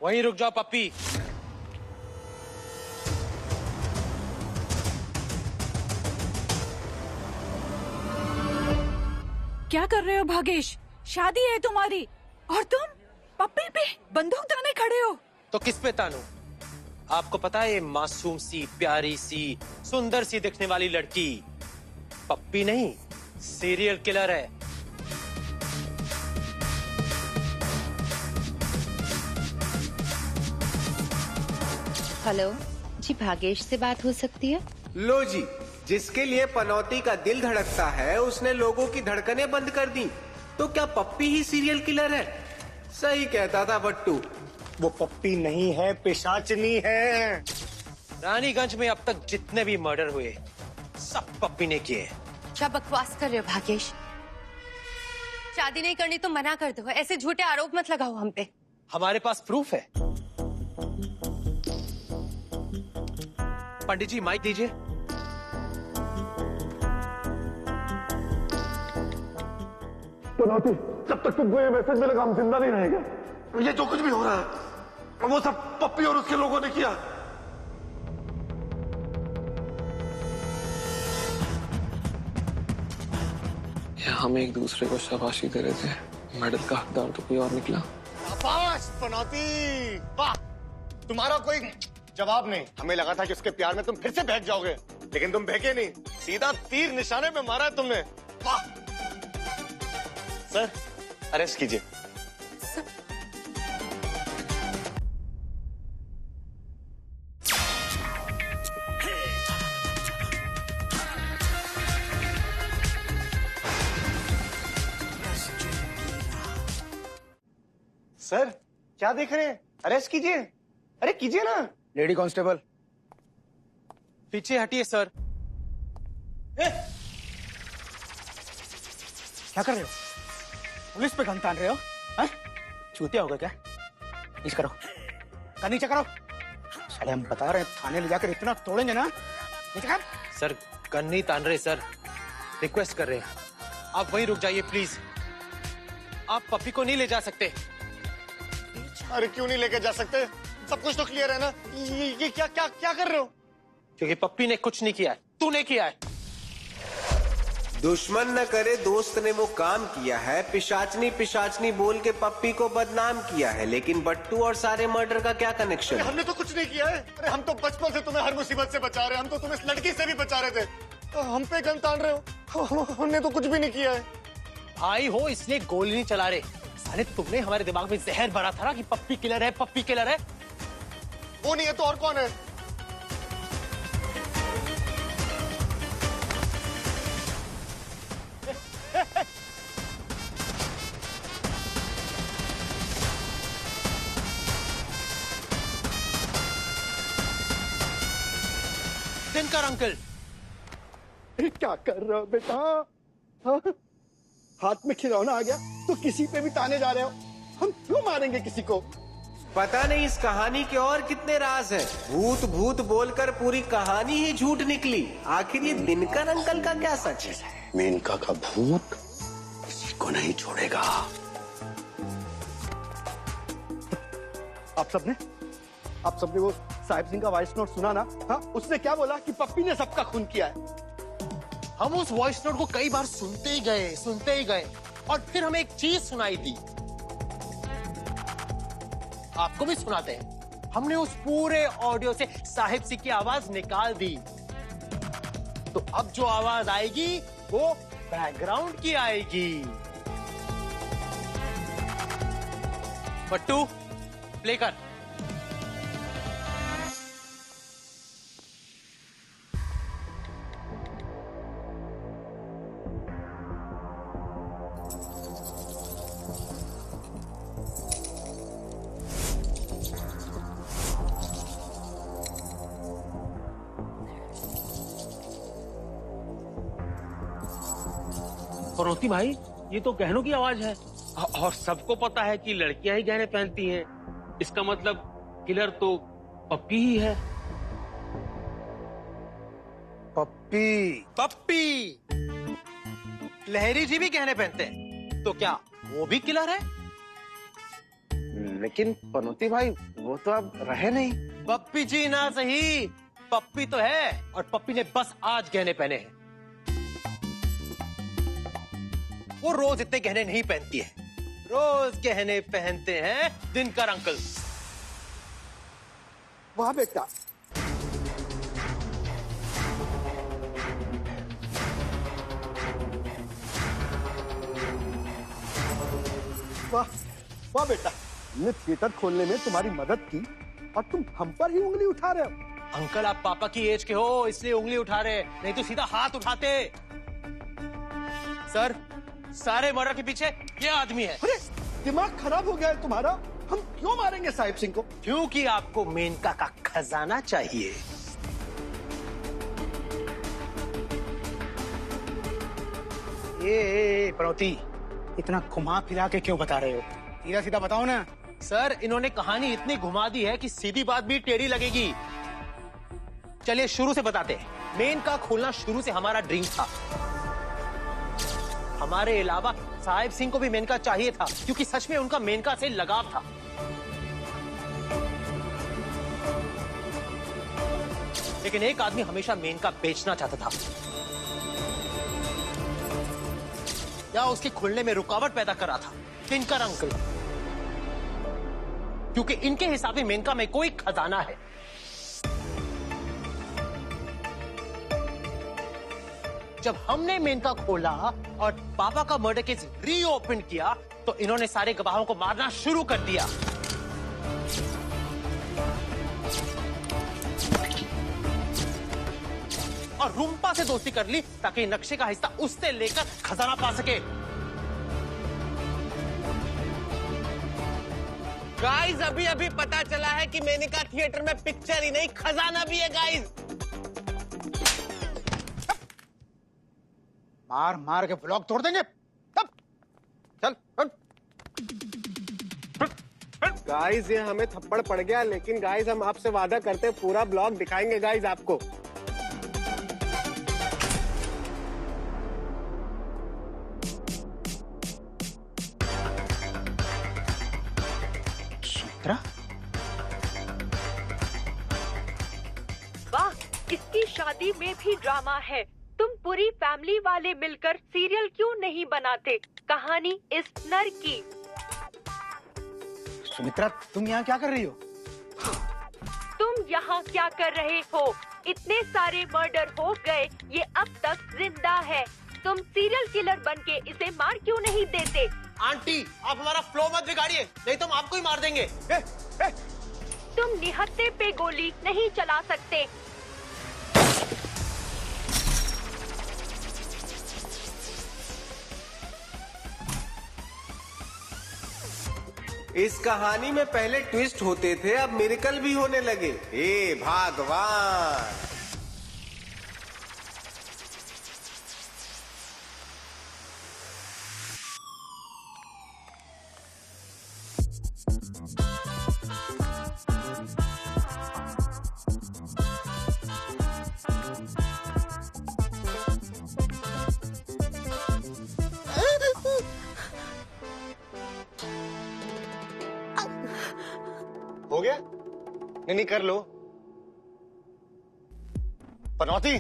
वहीं रुक जाओ पप्पी। क्या कर रहे हो भागेश? शादी है तुम्हारी और तुम पप्पी पे बंदूक ताने खड़े हो। तो किस पे तानू? आपको पता है ये मासूम सी, प्यारी सी, सुंदर सी दिखने वाली लड़की पप्पी नहीं, सीरियल किलर है। हेलो जी, भागेश से बात हो सकती है? लो जी, जिसके लिए पनौती का दिल धड़कता है उसने लोगों की धड़कनें बंद कर दी। तो क्या पप्पी ही सीरियल किलर है? सही कहता था बट्टू। वो पप्पी नहीं है, पिशाचनी है। रानीगंज में अब तक जितने भी मर्डर हुए सब पप्पी ने किए। क्या बकवास कर रहे हो भागेश? शादी नहीं करनी तो मना कर दो, ऐसे झूठे आरोप मत लगाओ हम पे। हमारे पास प्रूफ है। पंडित जी माइक दीजिए। पनौती, जब तक तुमको ये मैसेज मिलेगा हम जिंदा नहीं रहेंगे। ये जो कुछ भी हो रहा है वो सब पप्पी और उसके लोगों ने किया। हम एक दूसरे को शाबाशी दे रहे थे, मेडल का हकदार तो कोई और निकला। शाबाश पनौती, वाह! तुम्हारा कोई जवाब नहीं। हमें लगा था कि उसके प्यार में तुम फिर से बहक जाओगे, लेकिन तुम बहके नहीं, सीधा तीर निशाने पे मारा है तुमने। वाह! सर, अरेस्ट कीजिए। सर, क्या देख रहे हैं? अरेस्ट कीजिए। अरे कीजिए ना। लेडी कांस्टेबल, पीछे हटिए सर। क्या कर रहे हो? पुलिस पे गन तान रहे हो? चूतिया हो गए क्या? नीचे करो, नीचे करो। साले हम बता रहे हैं, थाने ले जाकर इतना तोड़ेंगे ना। नीचे कर। सर गन नहीं तान रहे सर, रिक्वेस्ट कर रहे हैं। आप वहीं रुक जाइए प्लीज। आप पप्पी को नहीं ले जा सकते। अरे क्यों नहीं लेके जा सकते? सब कुछ तो क्लियर है ना। ये क्या क्या क्या कर रहे हो? क्योंकि पप्पी ने कुछ नहीं किया है, तूने किया है। दुश्मन न करे दोस्त ने वो काम किया है। पिशाचनी पिशाचनी बोल के पप्पी को बदनाम किया है, लेकिन बट्टू और सारे मर्डर का क्या कनेक्शन? अरे हमने तो कुछ नहीं किया है। अरे हम तो बचपन से तुम्हें हर मुसीबत से बचा रहे हैं। हम तो तुम्हें इस लड़की से भी बचा रहे थे, तो हम पे गन तान रहे हो? हमने तो कुछ भी नहीं किया है। भाई हो इसलिए गोली नहीं चला रहे। साले तुमने हमारे दिमाग में जहर भरा था ना कि पप्पी किलर है, पप्पी किलर है। वो नहीं है तो और कौन है? दिनकर अंकल, क्या कर रहे हो बेटा? हाँ? हाथ में खिलौना आ गया तो किसी पे भी ताने जा रहे हो। हम क्यों मारेंगे किसी को? पता नहीं इस कहानी के और कितने राज हैं। भूत भूत बोलकर पूरी कहानी ही झूठ निकली। आखिर ये दिनकर अंकल का क्या सच है? मेनका का भूत किसी को नहीं छोड़ेगा। आप सबने वो साहिब सिंह का वॉइस नोट सुना ना? हाँ, उसने क्या बोला कि पप्पी ने सबका खून किया है। हम उस वॉइस नोट को कई बार सुनते ही गए और फिर हमें एक चीज सुनाई दी। आपको भी सुनाते हैं। हमने उस पूरे ऑडियो से साहिब सिंह की आवाज निकाल दी। तो अब जो आवाज आएगी वो बैकग्राउंड की आएगी। बट्टू प्ले कर। पनौती भाई, ये तो गहनों की आवाज है और सबको पता है कि लड़कियां ही गहने पहनती हैं। इसका मतलब किलर तो पप्पी ही है। पप्पी लहरी जी भी गहने पहनते हैं, तो क्या वो भी किलर है? लेकिन पनौती भाई वो तो अब रहे नहीं। पप्पी जी ना सही, पप्पी तो है, और पप्पी ने बस आज गहने पहने हैं। वो रोज इतने गहने नहीं पहनती है, रोज गहने पहनते हैं दिनकर अंकल। वाह बेटा, वाह वाह बेटा, हमने थिएटर खोलने में तुम्हारी मदद की और तुम हम पर ही उंगली उठा रहे हो। अंकल आप पापा की एज के हो इसलिए उंगली उठा रहे, नहीं तो सीधा हाथ उठाते। सर, सारे मर्डर के पीछे ये आदमी है। अरे दिमाग खराब हो गया है तुम्हारा, हम क्यों मारेंगे साहिब सिंह को? क्योंकि आपको मेनका का खजाना चाहिए। ये पनौती, इतना घुमा फिरा के क्यों बता रहे हो? सीधा सीधा बताओ ना। सर, इन्होंने कहानी इतनी घुमा दी है कि सीधी बात भी टेढ़ी लगेगी। चलिए शुरू से बताते हैं। मेनका खोलना शुरू से हमारा ड्रीम था। हमारे अलावा साहिब सिंह को भी मेनका चाहिए था, क्योंकि सच में उनका मेनका से लगाव था। लेकिन एक आदमी हमेशा मेनका बेचना चाहता था, या उसके खुलने में रुकावट पैदा कर रहा था, दिनकर अंकल। क्योंकि इनके हिसाब से मेनका में कोई खजाना है। जब हमने मेनका खोला और पापा का मर्डर केस रीओपन किया तो इन्होंने सारे गवाहों को मारना शुरू कर दिया। और रुम्पा से दोस्ती कर ली ताकि नक्शे का हिस्सा उससे लेकर खजाना पा सके। गाइस, अभी अभी पता चला है कि मेनका थिएटर में पिक्चर ही नहीं खजाना भी है गाइस। मार मार के ब्लॉक तोड़ देंगे। तब चल गाइस, ये हमें थप्पड़ पड़ गया, लेकिन गाइस हम आपसे वादा करते हैं पूरा ब्लॉग दिखाएंगे गाइस आपको। सूत्रा, वाह, इसकी शादी में भी ड्रामा है। तुम पूरी फैमिली वाले मिलकर सीरियल क्यों नहीं बनाते? कहानी इस नर की। सुमित्रा, तुम यहाँ क्या कर रही हो? तुम यहाँ क्या कर रहे हो? इतने सारे मर्डर हो गए, ये अब तक जिंदा है। तुम सीरियल किलर बनके इसे मार क्यों नहीं देते? आंटी, आप हमारा फ्लो मत बिगाड़िए, नहीं तो हम आपको ही मार देंगे। तुम निहत्थे पे गोली नहीं चला सकते। इस कहानी में पहले ट्विस्ट होते थे, अब मिरेकल भी होने लगे। हे भगवान! हो गया? नहीं कर लो। पनौती,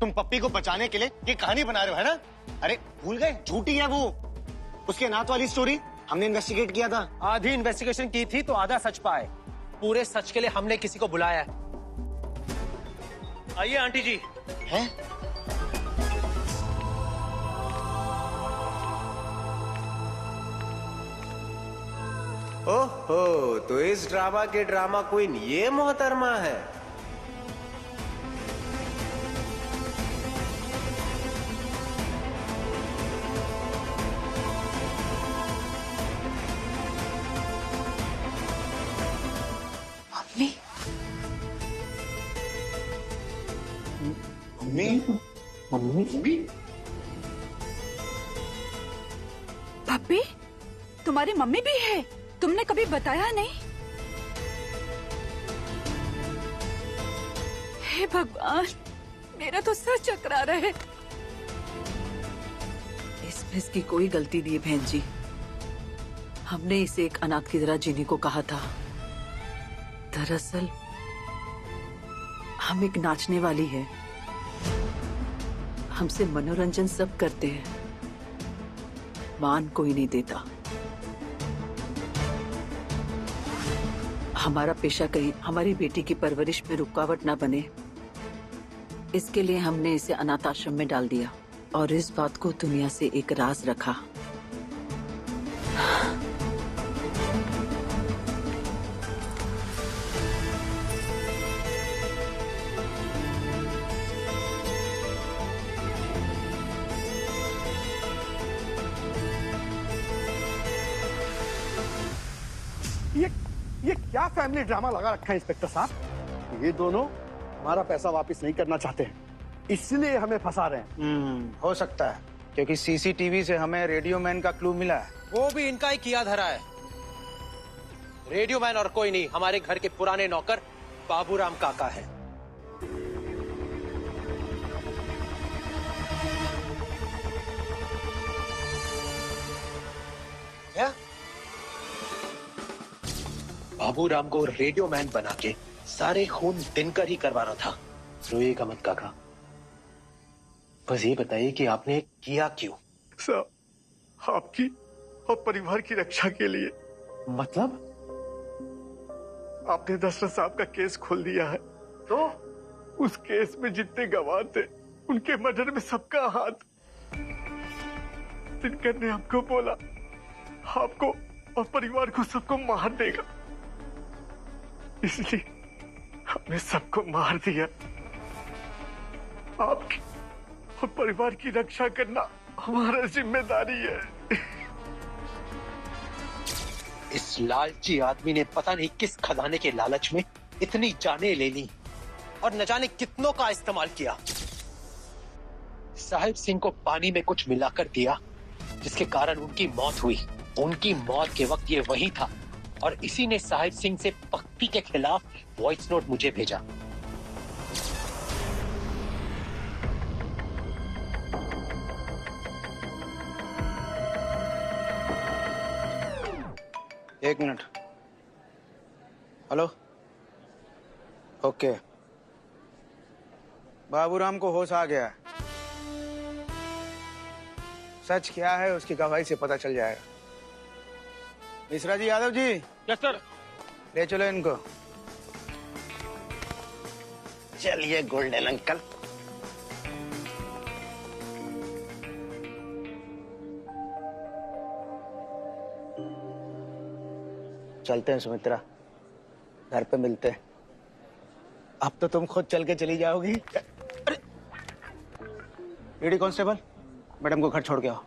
तुम पप्पी को बचाने के लिए ये कहानी बना रहे हो, है ना? अरे भूल गए, झूठी है वो। उसके नात वाली स्टोरी हमने इन्वेस्टिगेट किया था। आधी इन्वेस्टिगेशन की थी तो आधा सच पाए। पूरे सच के लिए हमने किसी को बुलाया है। आइए आंटी जी। हैं? ओहो, तो इस ड्रामा के ड्रामा क्वीन ये मोहतरमा है। मम्मी? पप्पी, तुम्हारी मम्मी भी है? तुमने कभी बताया नहीं? हे भगवान, मेरा तो सर चकरा रहा है। इसमें इसकी कोई गलती नहीं है बहन जी। हमने इसे एक अनाथ की तरह जीने को कहा था। दरअसल हम एक नाचने वाली है, हमसे मनोरंजन सब करते हैं, मान कोई नहीं देता। हमारा पेशा कहीं हमारी बेटी की परवरिश में रुकावट ना बने, इसके लिए हमने इसे अनाथ आश्रम में डाल दिया और इस बात को दुनिया से एक राज रखा। ये क्या फैमिली ड्रामा लगा रखा है इंस्पेक्टर साहब? ये दोनों हमारा पैसा वापस नहीं करना चाहते हैं, इसलिए हमें फंसा रहे हैं। हो सकता है, क्योंकि सीसीटीवी से हमें रेडियो मैन का क्लू मिला है। वो भी इनका ही किया धरा है। रेडियो मैन और कोई नहीं, हमारे घर के पुराने नौकर बाबूराम काका है। क्या? बाबूराम को रेडियो मैन बना के सारे खून दिनकर ही करवाना था। रोइएगा मत काका, बस ये बताइए कि आपने किया क्यों? साहब, आपकी और परिवार की रक्षा के लिए। मतलब? आपने दशरथ साहब का केस खोल दिया है, तो उस केस में जितने गवाह थे उनके मर्डर में सबका हाथ। दिनकर ने हमको बोला आपको और परिवार को सबको मार देगा, इसलिए हमने सबको मार दिया। आपकी और परिवार की रक्षा करना हमारा जिम्मेदारी है। इस लालची आदमी ने पता नहीं किस खजाने के लालच में इतनी जानें ले ली और न जाने कितनों का इस्तेमाल किया। साहिब सिंह को पानी में कुछ मिलाकर दिया जिसके कारण उनकी मौत हुई। उनकी मौत के वक्त ये वही था और इसी ने साहिब सिंह से पप्पी के खिलाफ वॉइस नोट मुझे भेजा। एक मिनट। Hello, okay. बाबूराम को होश आ गया है। सच क्या है उसकी गवाही से पता चल जाएगा। मिश्रा जी, यादव जी। Yes sir. ले चलो इनको। चलिए गोल्डन अंकल। चलते हैं सुमित्रा, घर पे मिलते हैं। अब तो तुम खुद चल के चली जाओगी। अरे लेडी कांस्टेबल, मैडम को घर छोड़ के आओ।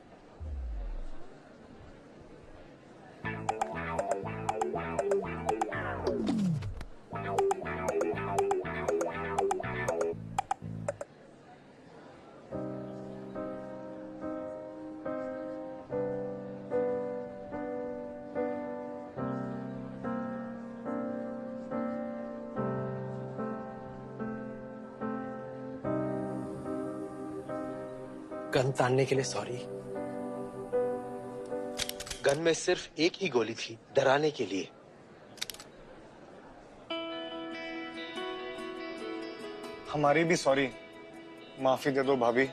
गन तानने के लिए सॉरी। गन में सिर्फ एक ही गोली थी, डराने के लिए। हमारी भी सॉरी, माफी दे दो भाभी।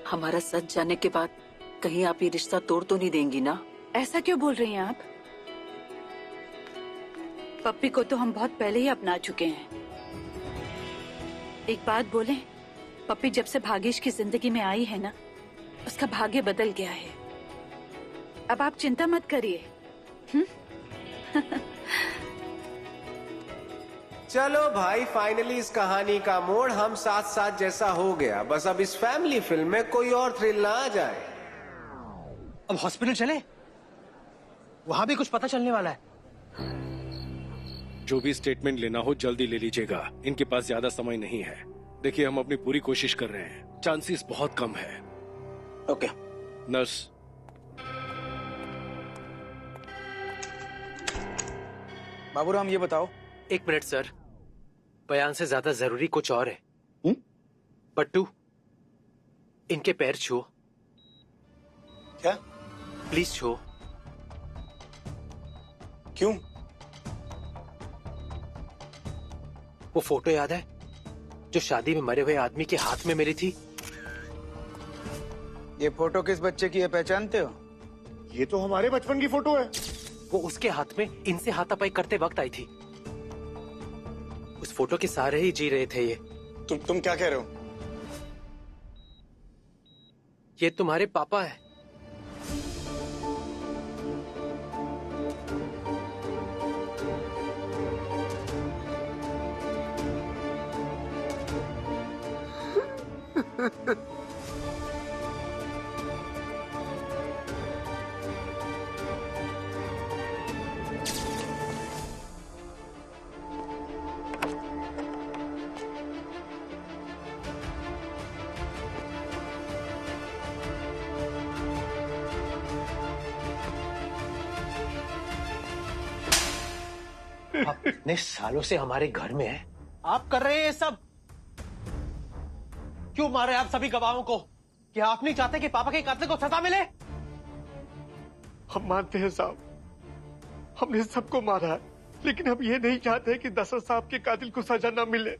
हमारा सच जानने के बाद कहीं आप ये रिश्ता तोड़ तो नहीं देंगी ना? ऐसा क्यों बोल रही हैं आप? पप्पी को तो हम बहुत पहले ही अपना चुके हैं। एक बात बोलें, पप्पी जब से भागेश की जिंदगी में आई है ना, उसका भाग्य बदल गया है। अब आप चिंता मत करिए। चलो भाई, फाइनली इस कहानी का मोड़ हम साथ साथ जैसा हो गया। बस अब इस फैमिली फिल्म में कोई और थ्रिल ना आ जाए। अब हॉस्पिटल चले, वहां भी कुछ पता चलने वाला है। जो भी स्टेटमेंट लेना हो जल्दी ले लीजिएगा, इनके पास ज्यादा समय नहीं है। देखिए, हम अपनी पूरी कोशिश कर रहे हैं, चांसेस बहुत कम है। ओके। नर्स, बाबूराम ये बताओ। एक मिनट सर, बयान से ज्यादा जरूरी कुछ और है। पट्टू, इनके पैर छुओ। क्या? प्लीज छो। क्यों? वो फोटो याद है जो शादी में मरे हुए आदमी के हाथ में मिली थी? ये फोटो किस बच्चे की है, पहचानते हो? ये तो हमारे बचपन की फोटो है। वो उसके हाथ में इनसे हाथापाई करते वक्त आई थी। उस फोटो के सहारे ही जी रहे थे ये। तुम क्या कह रहे हो? ये तुम्हारे पापा है। आप इतने सालों से हमारे घर में है, आप कर रहे हैं ये सब? क्यों मारे आप सभी गवाहों को? क्या आप नहीं चाहते कि पापा के कातिल को सजा मिले? हम मानते हैं साहब, हमने सबको मारा है, लेकिन हम ये नहीं चाहते कि दशरथ साहब के कातिल को सजा न मिले।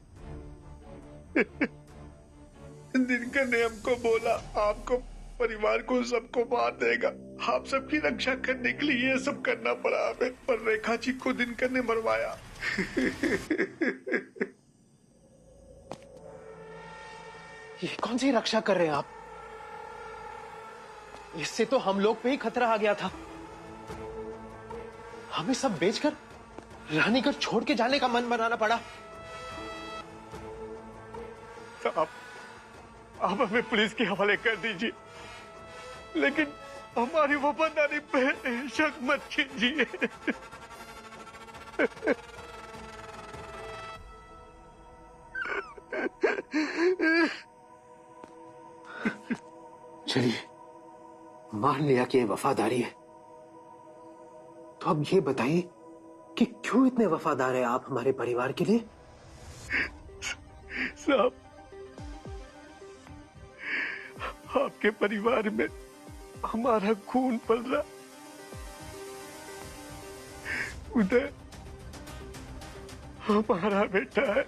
दिनकर ने हमको बोला आपको, परिवार को, सबको मार देगा। आप सबकी रक्षा करने के लिए ये सब करना पड़ा हमें, पर रेखा जी को दिनकर ने मरवाया। ये कौन सी रक्षा कर रहे हैं आप? इससे तो हम लोग पे ही खतरा आ गया था। हमें सब बेचकर रानीगढ़ छोड़ के जाने का मन बनाना पड़ा। साहब, आप हमें पुलिस के हवाले कर दीजिए, लेकिन हमारी वफादारी पे शक मत कीजिए। चलिए, मान लिया कि ये वफादारी है, तो अब ये बताइए कि क्यों इतने वफादार है आप हमारे परिवार के लिए? साहब, आपके परिवार में हमारा खून पल रहा। उदय हमारा बेटा है।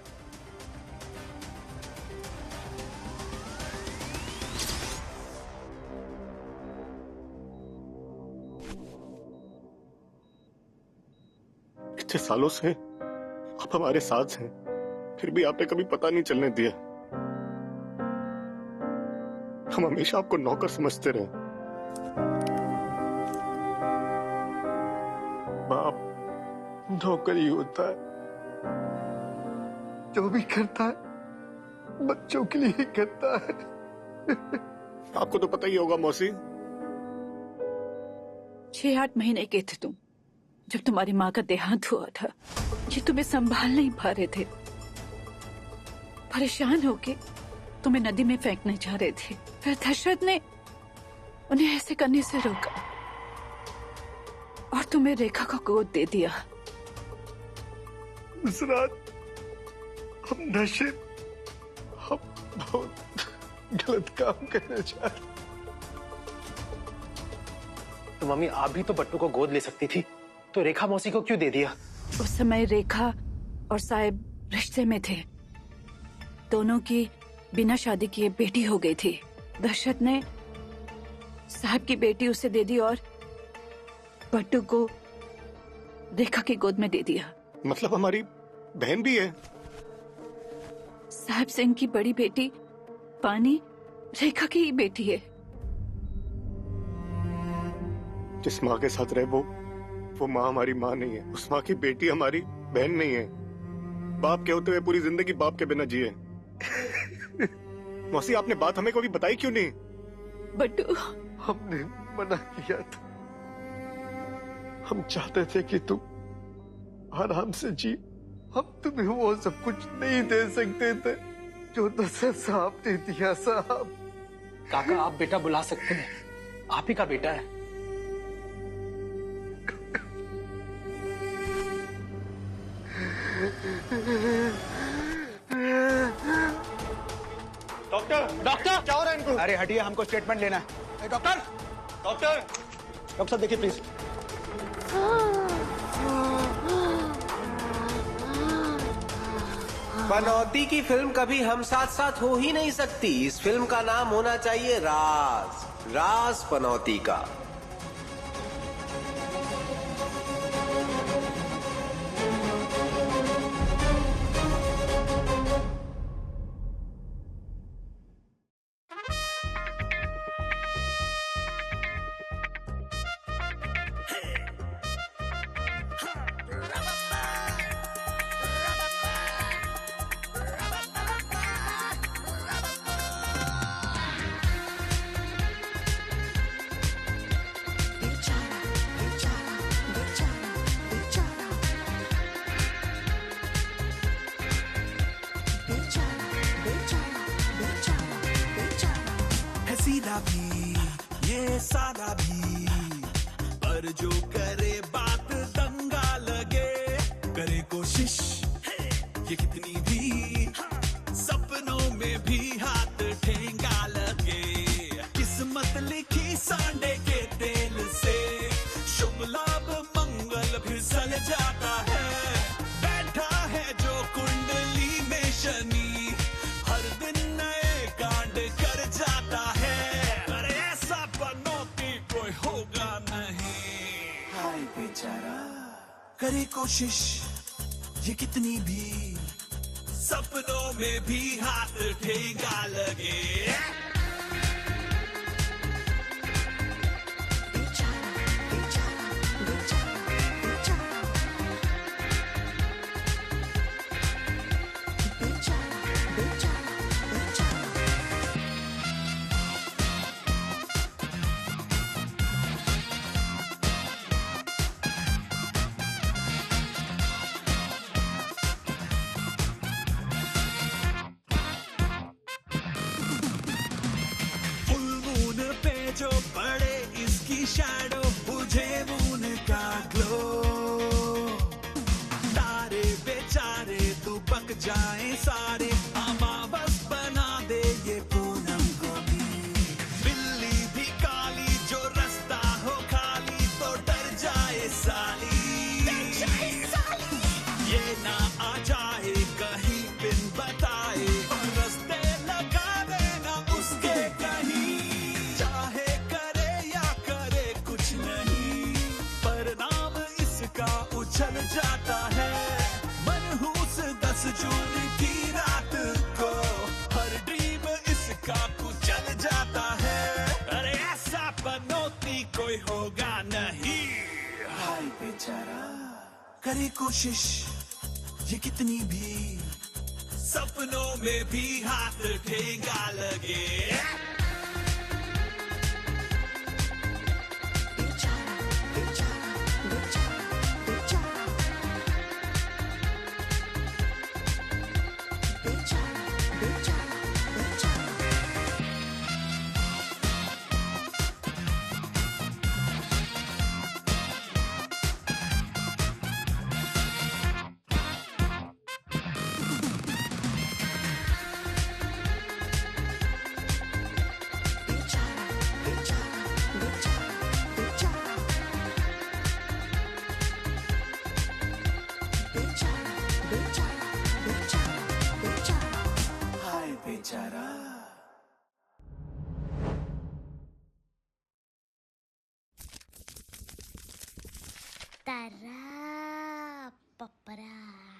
इतने सालों से आप हमारे साथ हैं, फिर भी आपने कभी पता नहीं चलने दिया। हम हमेशा आपको नौकर समझते रहे। बाप नौकर ही होता है, जो भी करता है बच्चों के लिए ही करता है। आपको तो पता ही होगा मौसी। 6-8 महीने के थे तुम जब तुम्हारी माँ का देहांत हुआ था। ये तुम्हें संभाल नहीं पा रहे थे, परेशान होके तुम्हें नदी में फेंकने जा रहे थे। फिर दशरथ ने उन्हें ऐसे करने से रोका और तुम्हें रेखा को गोद दे दिया। उस रात हम नशे, हम बहुत गलत काम करने जा रहे। तो मम्मी, आप भी तो बट्टू को गोद ले सकती थी, तो रेखा मौसी को क्यों दे दिया? उस समय रेखा और साहिब रिश्ते में थे। दोनों की बिना शादी किए बेटी हो गई थी। दशरथ ने साहब की बेटी उसे दे दी और बट्टू को रेखा की गोद में दे दिया। मतलब हमारी बहन भी है? साहब सिंह की बड़ी बेटी पानी रेखा की ही बेटी है। जिस माँ के साथ रहे वो माँ हमारी माँ नहीं है। उस माँ की बेटी हमारी बहन नहीं है। बाप के होते हुए पूरी जिंदगी बाप के बिना जिए। मौसी, आपने बात हमें कभी बताई क्यों नहीं? बट्टू, हमने मना किया था। हम चाहते थे कि तुम आराम से जी। हम तुम्हें वो सब कुछ नहीं दे सकते थे जो दशरथ साहब ने दिया। साहब, काका, आप बेटा बुला सकते हैं, आप ही का बेटा है। डॉक्टर, डॉक्टर, क्या हो रहा है इनको? अरे हटिए, हमको स्टेटमेंट लेना है। डॉक्टर, डॉक्टर डॉक्टर साहब देखिए प्लीज। पनौती की फिल्म कभी हम साथ साथ हो ही नहीं सकती। इस फिल्म का नाम होना चाहिए राज, राज पनौती का। सीधा भी ये सादा भी, पर जो करे बात दंगा लगे। करे कोशिश ये कितनी भी, सपनों में भी हाथ ठेंगा लगे। किस्मत लिखी सांडे के तेल से, शुभ लाभ मंगल फिसल जाता है। बैठा है जो कुंडली में शनि, हर दिन नए कांड कर जाता है। अरे ऐसा पनौती कोई होगा नहीं। हाय बेचारा करे कोशिश ये कितनी भी, सपनों में भी हाथ ठेंगा लगे। जो पड़े इसकी शैडो, बुझे मून का ग्लो। तारे बेचारे दुबक जाए सारे, अमावस बना दे ये पूनम को भी। बिल्ली भी काली जो रास्ता हो खाली, तो डर जाए साली। ये ना आ जाए कहीं बिन बताए, और रास्ते लगा देना उसके कहीं। उछल जाता है मनहूस 10 जून की रात को, हर ड्रीम इसका कुचल जाता है। अरे ऐसा पनौती कोई होगा नहीं। हाय बेचारा करे कोशिश ये कितनी भी, सपनों में भी हाथ ठेंगा लगे। Tara, papara.